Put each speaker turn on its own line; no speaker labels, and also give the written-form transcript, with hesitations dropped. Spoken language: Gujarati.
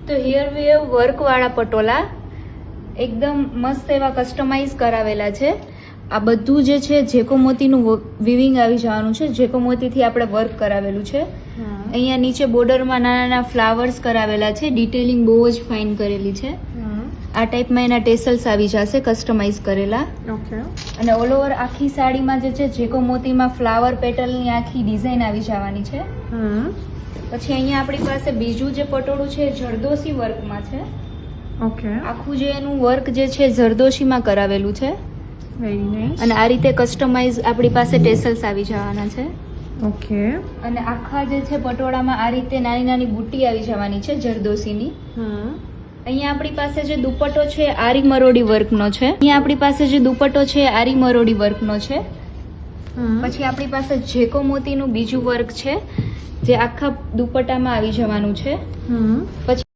તો હિયર વી હેવ વર્ક વાળા પટોલા એકદમ મસ્ત એવા કસ્ટમાઇઝ કરાવેલા છે. આ બધું જે છે જેકો મોતીનું વિવિંગ આવી જવાનું છે. જેકો મોતીથી આપણે વર્ક કરાવેલું છે. અહીંયા નીચે બોર્ડરમાં નાના નાના ફ્લાવર્સ કરાવેલા છે. ડિટેલિંગ બહુ જ ફાઇન કરેલી છે. આ ટાઈપમાં એના ટેસલ્સ આવી જશે કસ્ટમાઇઝ કરેલા. અને ઓલ ઓવર આખી સાડીમાં જે છે જેકો મોતીમાં ફ્લાવર પેટલની આખી ડિઝાઇન આવી જવાની છે. પછી અહીંયા આપણી પાસે બીજું જે પટોળું છે જરદોશી વર્કમાં છે. આખું જે એનું વર્ક જે છે જરદોશીમાં કરાવેલું છે. અને આ રીતે કસ્ટમાઇઝ આપણી પાસે ટેસલ્સ આવી જવાના છે. અને આખા જે છે પટોળામાં આ રીતે નાની નાની બુટ્ટી આવી જવાની છે જરદોશીની. અહીંયા આપણી પાસે જે દુપટ્ટો છે આરી મરોડી વર્કનો છે. અહીંયા આપણી પાસે જે દુપટ્ટો છે આરી મરોડી વર્કનો છે. પછી આપણી પાસે જેકો મોતીનું બીજું વર્ક છે જે આખા દુપટ્ટામાં આવી જવાનું છે. પછી